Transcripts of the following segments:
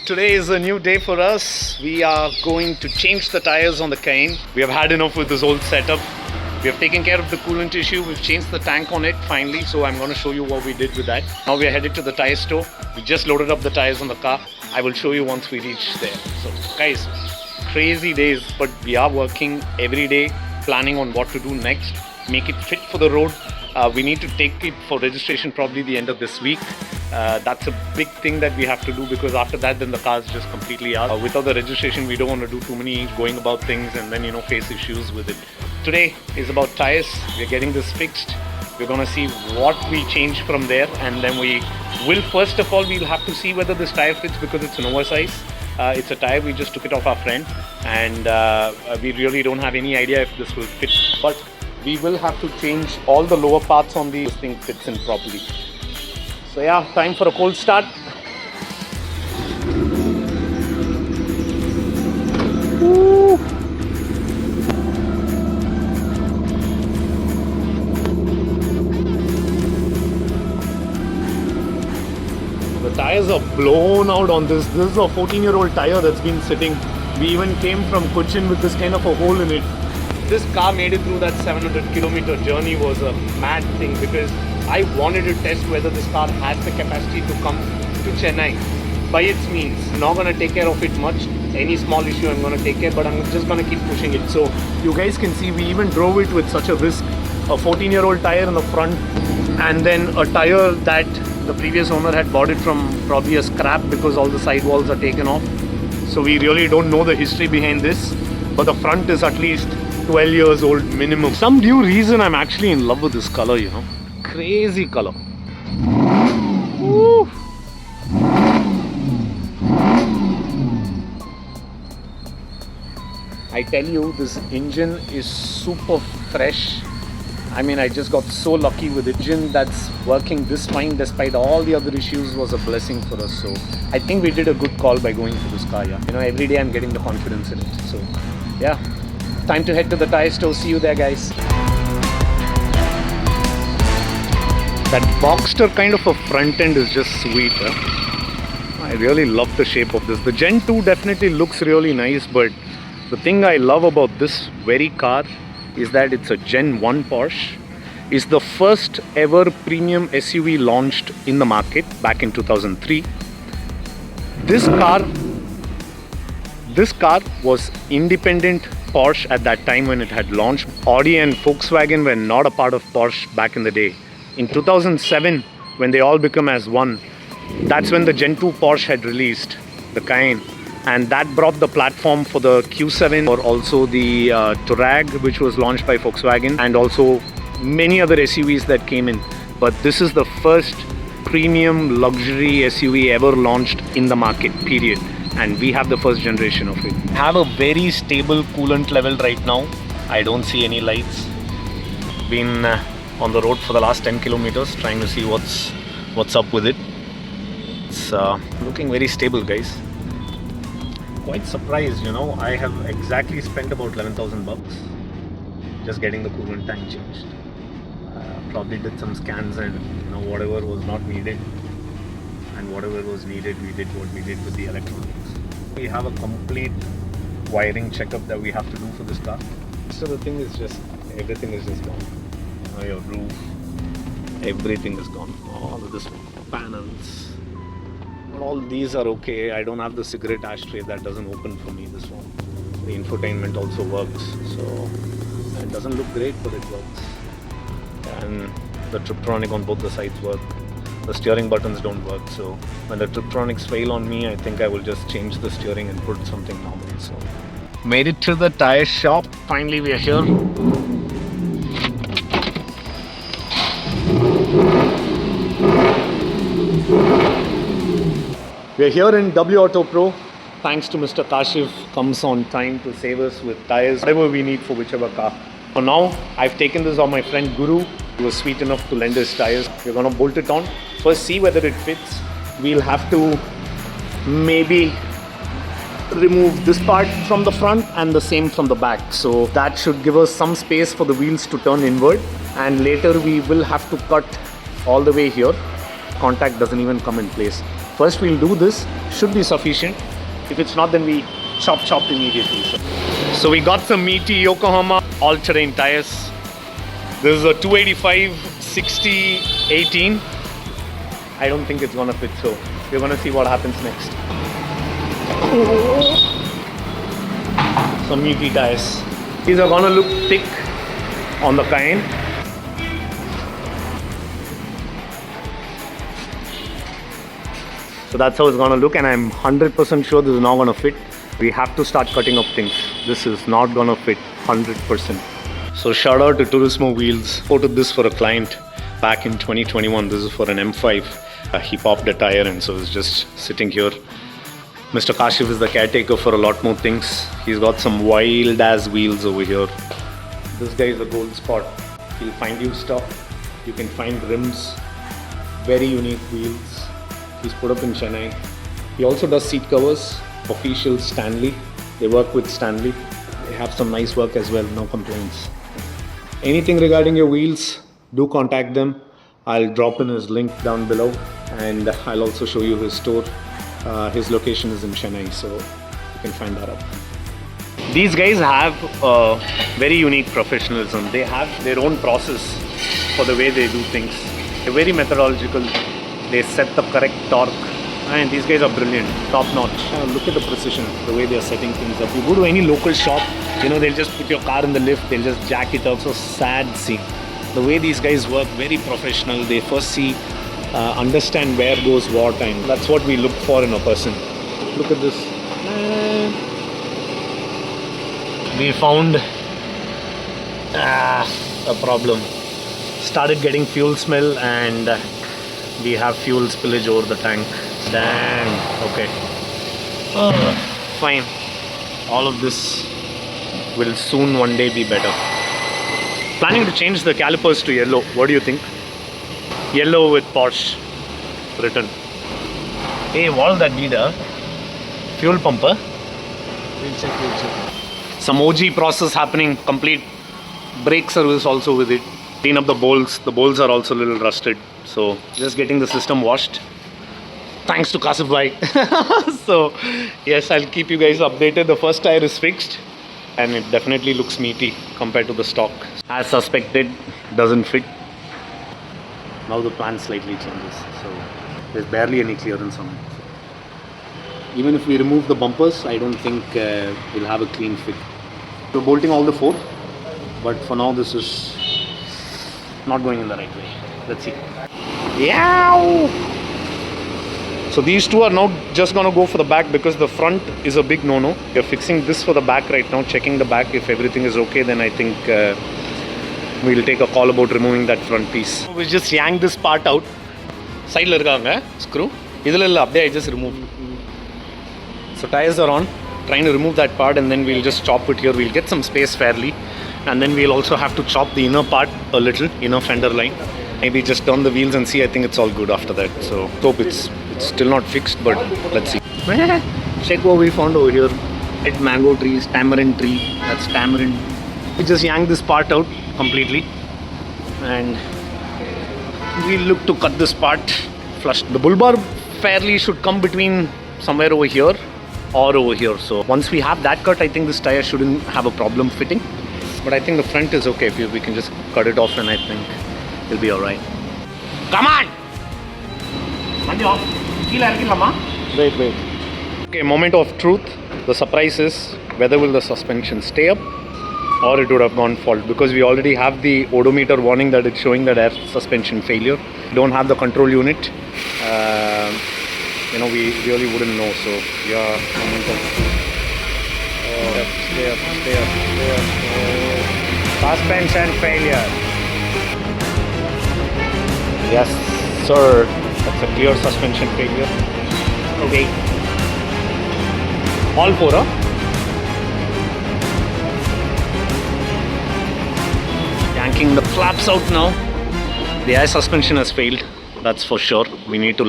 Today is a new day for us. We are going to change the tires on the Cayenne. We have had enough with this old setup. We have taken care of the coolant issue. We've changed the tank on it finally. So I'm going to show you what we did with that. Now we are headed to the tire store. We just loaded up the tires on the car. I will show you once we reach there. So guys, crazy days, but we are working every day, planning on what to do next. Make it fit for the road. We need to take it for registration probably the end of this week. That's a big thing that we have to do, because after that then the car is just completely out. Without the registration we don't want to do too many going about things and then face issues with it. Today is about tires. We're getting this fixed. We're going to see what we change from there, and then we will, first of all, we'll have to see whether this tire fits, because it's an oversize. It's a tire, we just took it off our friend, and we really don't have any idea if this will fit, but we will have to change all the lower parts on this thing fits in properly. So yeah, time for a cold start. Woo. The tires are blown out on this. This is a 14-year-old tire that's been sitting. We even came from Cochin with this kind of a hole in it. This car made it through that 700-kilometer journey was a mad thing, because I wanted to test whether this car has the capacity to come to Chennai by its means. I'm not going to take care of it much. Any small issue I'm going to take care, but I'm just going to keep pushing it. So you guys can see we even drove it with such a risk. A 14-year-old tire in the front, and then a tire that the previous owner had bought it from probably a scrap, because all the sidewalls are taken off. So we really don't know the history behind this, but the front is at least 12 years old minimum. Some due reason I'm actually in love with this color, Crazy color. Woo. I tell you, this engine is super fresh. I mean, I just got so lucky with the engine that's working this fine despite all the other issues. Was a blessing for us. So I think we did a good call by going for this car. Every day I'm getting the confidence in it. So yeah, time to head to the tire store. See you there, guys. That Boxster kind of a front end is just sweet. I really love the shape of this. The Gen 2 definitely looks really nice, but the thing I love about this very car is that it's a Gen 1 Porsche. It's the first ever premium SUV launched in the market back in 2003. This car was independent Porsche at that time when it had launched. Audi and Volkswagen were not a part of Porsche back in the day. In 2007, when they all become as one, that's when the Gen 2 Porsche had released, the Cayenne. And that brought the platform for the Q7, or also the Touareg, which was launched by Volkswagen, and also many other SUVs that came in. But this is the first premium luxury SUV ever launched in the market, period. And we have the first generation of it. Have a very stable coolant level right now. I don't see any lights. Been on the road for the last 10 kilometers trying to see what's up with it. It's looking very stable, guys. Quite surprised, I have exactly spent about 11,000 bucks just getting the coolant tank changed. Probably did some scans, and whatever was not needed and whatever was needed, we did what we did with the electronics. We have a complete wiring checkup that we have to do for this car. So the thing is just, everything is just gone. Your roof, everything is gone. All of this panels. All these are okay. I don't have the cigarette ashtray, that doesn't open for me, this one. The infotainment also works, so it doesn't look great, but it works. And the Triptronic on both the sides work. The steering buttons don't work, so when the Triptronics fail on me, I think I will just change the steering and put something normal. So made it to the tire shop. Finally we are here. We are here in W Auto Pro. Thanks to Mr. Kashif, comes on time to save us with tires, whatever we need for whichever car. For now, I've taken this on my friend Guru. He was sweet enough to lend his tires. We're going to bolt it on. First, see whether it fits. We'll have to maybe remove this part from the front and the same from the back. So that should give us some space for the wheels to turn inward. And later we will have to cut all the way here. Contact doesn't even come in place. First we'll do this, should be sufficient. If it's not, then we chop immediately. So we got some meaty Yokohama all-terrain tires. This is a 285 60 18. I don't think it's gonna fit, so we're gonna see what happens next. Some meaty tires. These are gonna look thick on the Cayenne. So that's how it's gonna look, and I'm 100% sure this is not gonna fit. We have to start cutting up things. This is not gonna fit 100%. So shout out to Turismo Wheels. Quoted this for a client back in 2021. This is for an M5. He popped a tire and so it's just sitting here. Mr. Kashif is the caretaker for a lot more things. He's got some wild ass wheels over here. This guy is a gold spot. He'll find you stuff. You can find rims. Very unique wheels. He's put up in Chennai. He also does seat covers. Official Stanley. They work with Stanley. They have some nice work as well, no complaints. Anything regarding your wheels, do contact them. I'll drop in his link down below, and I'll also show you his store. His location is in Chennai, so you can find that up. These guys have very unique professionalism. They have their own process for the way they do things. They're very methodological. They set the correct torque. And these guys are brilliant, top notch. Look at the precision, the way they are setting things up. You go to any local shop, they'll just put your car in the lift, they'll just jack it up. So sad scene. The way these guys work, very professional. They first see, understand where goes what, and that's what we look for in a person. Look at this. We found a problem. Started getting fuel smell, and we have fuel spillage over the tank. Damn. Okay. Fine. All of this will soon one day be better. Planning to change the calipers to yellow. What do you think? Yellow with Porsche written. Hey, what that need? Fuel pumper. We'll check. Some OG process happening. Complete brake service also with it. Clean up the bowls. The bowls are also a little rusted. So just getting the system washed. Thanks to Kasif bhai. So yes, I'll keep you guys updated. The first tire is fixed and it definitely looks meaty compared to the stock. As suspected, doesn't fit. Now the plan slightly changes. So there's barely any clearance on it. Even if we remove the bumpers, I don't think we'll have a clean fit. We're bolting all the four, but for now this is not going in the right way. Let's see. Yeah. So these two are now just gonna go for the back because the front is a big no-no. We're fixing this for the back right now, checking the back. If everything is okay, then I think we'll take a call about removing that front piece. We just yank this part out. Side la irukanga screw. Idhula illa abbe I just remove. So tires are on. Trying to remove that part, and then we'll just chop it here. We'll get some space fairly, and then we'll also have to chop the inner part a little, inner fender line. Maybe just turn the wheels and see. I think it's all good after that. So hope it's still not fixed, but let's see. Check what we found over here. Red mango trees, tamarind tree. That's tamarind. We just yank this part out completely, and we look to cut this part flush. The bull bar fairly should come between somewhere over here or over here. So once we have that cut, I think this tire shouldn't have a problem fitting. But I think the front is okay. If we can just cut it off, and I think it'll be alright. Come on! Wait. Okay, moment of truth. The surprise is whether will the suspension stay up or it would have gone fault, because we already have the odometer warning that it's showing that air suspension failure. We don't have the control unit. We really wouldn't know. So yeah, moment of stay up. Suspension failure. Yes, sir. That's a clear suspension failure. Okay. All four, huh? Yanking the flaps out now. The air suspension has failed. That's for sure. We need to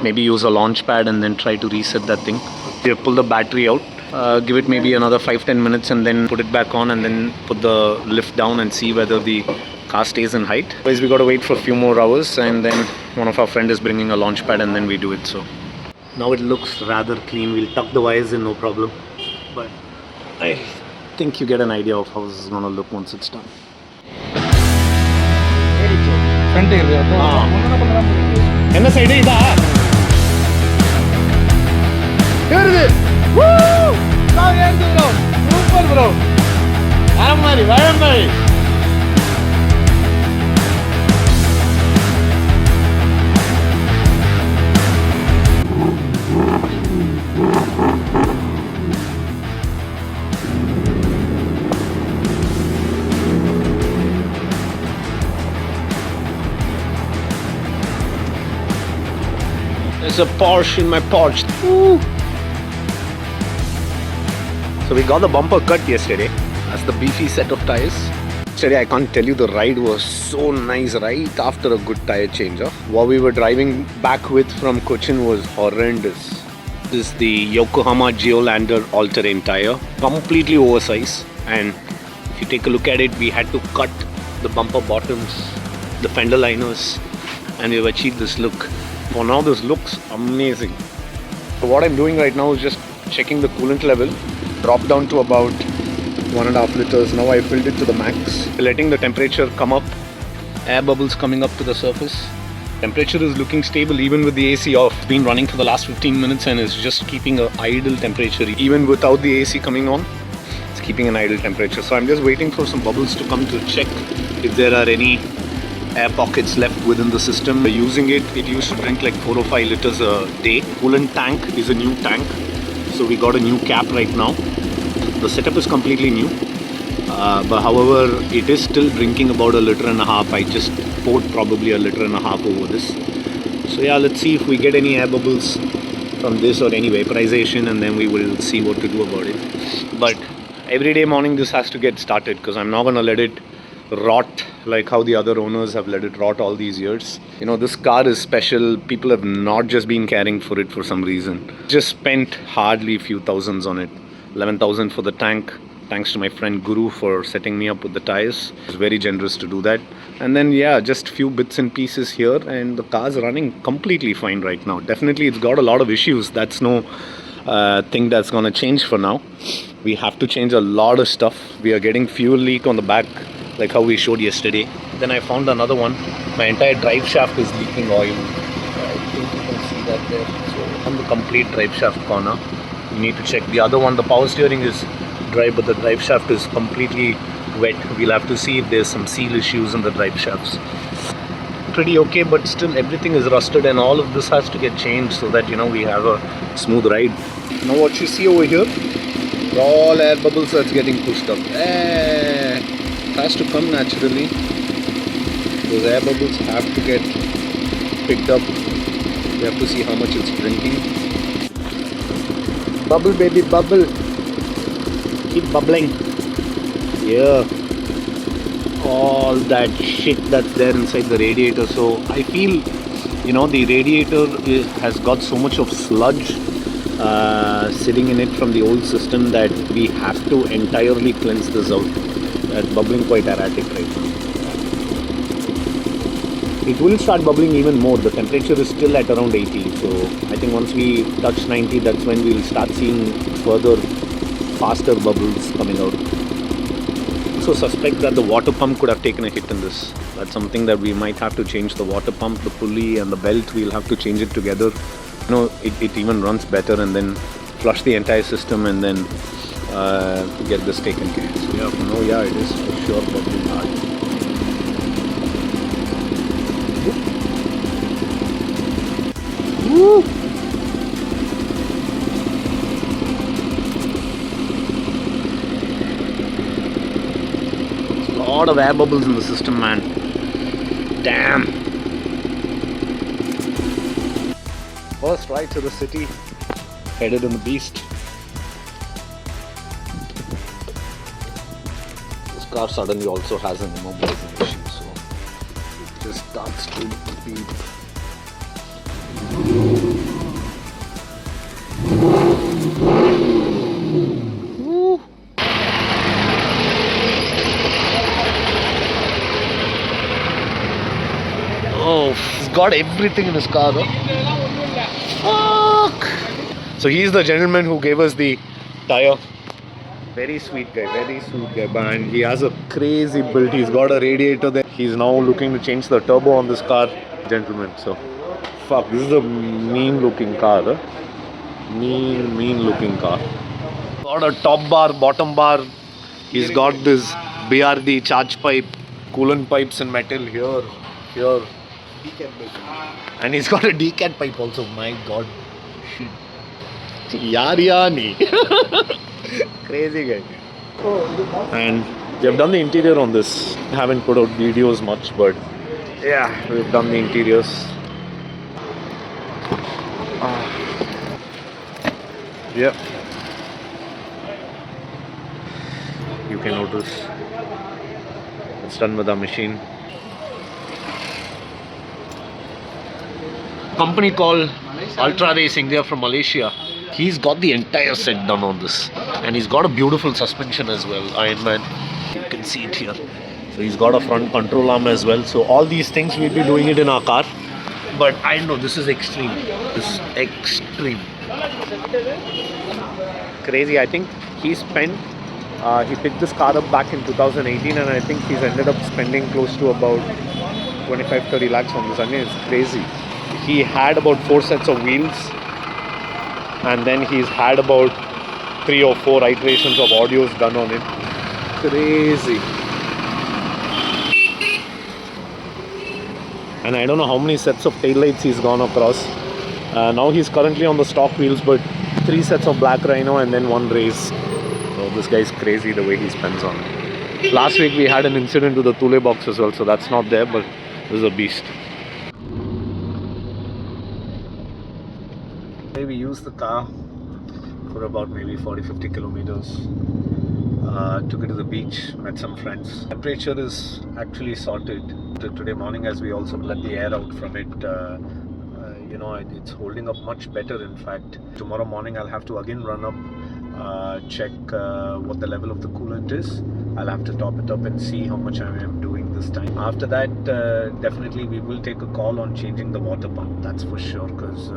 maybe use a launch pad and then try to reset that thing. We pull the battery out. Give it maybe another 5-10 minutes and then put it back on, and then put the lift down and see whether the car stays in height. Otherwise we got to wait for a few more hours, and then one of our friend is bringing a launch pad and then we do it. So Now it looks rather clean. We'll tuck the wires in, no problem. But I think you get an idea of how this is gonna look once it's done. என்ன side இதா ஏறுது நான் ஏறுது bro super bro வேற மாதிரி There's a Porsche in my Porsche. Woo. So we got the bumper cut yesterday. That's the beefy set of tires. Yesterday I can't tell you, the ride was so nice right after a good tire change. What we were driving back with from Cochin was horrendous. This is the Yokohama Geolander all-terrain tire. Completely oversized. And if you take a look at it, we had to cut the bumper bottoms, the fender liners, and we've achieved this look. For now this looks amazing. So what I'm doing right now is just checking the coolant level. Drop down to about 1.5 liters. Now I filled it to the max. Letting the temperature come up. Air bubbles coming up to the surface. Temperature is looking stable even with the AC off. It's been running for the last 15 minutes and it's just keeping an idle temperature. Even without the AC coming on, it's keeping an idle temperature. So I'm just waiting for some bubbles to come to check if there are any air pockets left within the system. Using it used to drink like 4 or 5 liters a day. Coolant tank is a new tank, so we got a new cap right now. The setup is completely new, but however it is still drinking about 1.5 liters. I just poured probably 1.5 liters over this. So yeah, let's see if we get any air bubbles from this or any vaporization, and then we will see what to do about it. But every day morning this has to get started, because I'm not gonna let it rot like how the other owners have let it rot all these years. You know, this car is special. People have not just been caring for it for some reason. Just spent hardly a few thousands on it. 11,000 for the tank. Thanks to my friend Guru for setting me up with the tires. He's very generous to do that. And then yeah, just few bits and pieces here, and the car's running completely fine right now. Definitely it's got a lot of issues. That's no thing that's gonna change for now. We have to change a lot of stuff. We are getting fuel leak on the back, like how we showed yesterday. Then I found another one. My entire drive shaft is leaking oil. I think you can see that there. So on the complete drive shaft corner, you need to check. The other one, the power steering is dry, but the drive shaft is completely wet. We'll have to see if there's some seal issues in the drive shafts. Pretty okay, but still everything is rusted, and all of this has to get changed so that, you know, we have a smooth ride. Now what you see over here, all air bubbles that's getting pushed up. Has to come naturally. Those air bubbles have to get picked up. We have to see how much it's drinking. Bubble baby bubble. Keep bubbling. Yeah. All that shit that's there inside the radiator. So I feel, you know, the radiator has got so much of sludge sitting in it from the old system that we have to entirely cleanse this out. That's bubbling quite erratic right now. It will start bubbling even more. The temperature is still at around 80. So I think once we touch 90, that's when we'll start seeing further faster bubbles coming out. So suspect that the water pump could have taken a hit in this. That's something that we might have to change. The water pump, the pulley and the belt, we'll have to change it together. You know, it even runs better, and then flush the entire system and then get this taken care of. So yeah, for now, yeah, it is for sure bubbling hard. Woo! There's a lot of air bubbles in the system, man. Damn. First ride to the city, headed in the beast. This car suddenly also has an immobilizing issue, so it just starts to beep. Oh, he's got everything in his car, though. Fuck! So he's the gentleman who gave us the tire. Very sweet guy, and he has a crazy build. He's got a radiator there. He's now looking to change the turbo on this car, gentlemen. So, fuck, this is a mean looking car, huh? Mean looking car. Got a top bar, bottom bar. He's got this BRD charge pipe, coolant pipes in metal here. And he's got a decat pipe also. My god. Yaryani. Crazy guy. And we have done the interior on this. Haven't put out videos much, but yeah, we've done the interiors. Yep. You can notice it's done with our machine. Company called Ultra Racing, they are from Malaysia. He's got the entire set done on this, and he's got a beautiful suspension as well. Iron Man, you can see it here. So he's got a front control arm as well. So all these things we'll be doing it in our car. But I know this is extreme. This is extreme. Crazy. I think he picked this car up back in 2018, and I think he's ended up spending close to about 25-30 lakhs on this. I mean, it's crazy. He had about 4 sets of wheels, and then he's had about 3 or 4 iterations of audios done on it. Crazy. And I don't know how many sets of taillights he's gone across. Now he's currently on the stock wheels, but 3 sets of black rhino and then 1 race. So this guy's crazy the way he spends on it. Last week we had an incident with the Thule box as well, so that's not there, but this is a beast. We used the car for about maybe 40-50 kilometers. Took it to the beach, met some friends. Temperature is actually sorted. Today morning, as we also let the air out from it, it's holding up much better. In fact, tomorrow morning I'll have to again run up, check what the level of the coolant is. I'll have to top it up and see how much I am doing this time. After that, definitely we will take a call on changing the water pump. That's for sure, because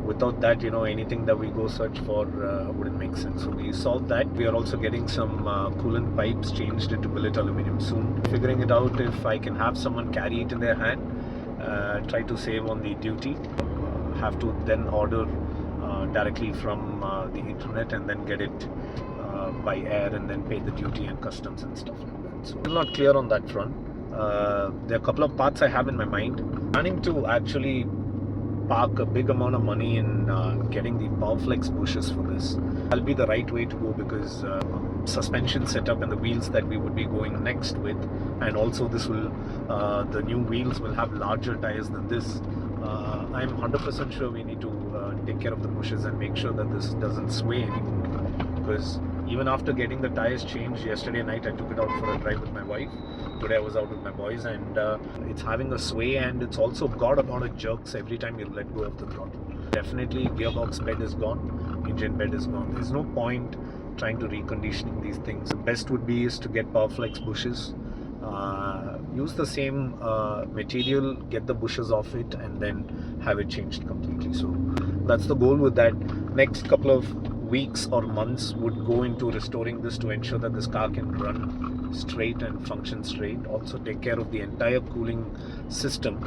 without that, anything that we go search for wouldn't make sense. So we solved that. We are also getting some coolant pipes changed into billet aluminum soon. Figuring it out if I can have someone carry it in their hand, try to save on the duty. Have to then order directly from the internet and then get it by air and then pay the duty and customs and stuff like that. So I'm not clear on that front. There are a couple of parts I have in my mind. Planning to actually park a big amount of money in getting the Powerflex bushes for this. That'll be the right way to go, because suspension setup and the wheels that we would be going next with, and also this will the new wheels will have larger tires than this. I'm 100% sure we need to take care of the bushes and make sure that this doesn't sway anymore, because even after getting the tires changed yesterday night, I took it out for a drive with my wife. Today I was out with my boys, and it's having a sway, and it's also got a lot of jerks every time you let go of the throttle. Definitely gearbox bed is gone, engine bed is gone. There's no point trying to reconditioning these things. The best would be is to get Powerflex bushes, use the same material, get the bushes off it, and then have it changed completely. So that's the goal with that. Next couple of weeks or months would go into restoring this to ensure that this car can run straight and function straight. Also take care of the entire cooling system.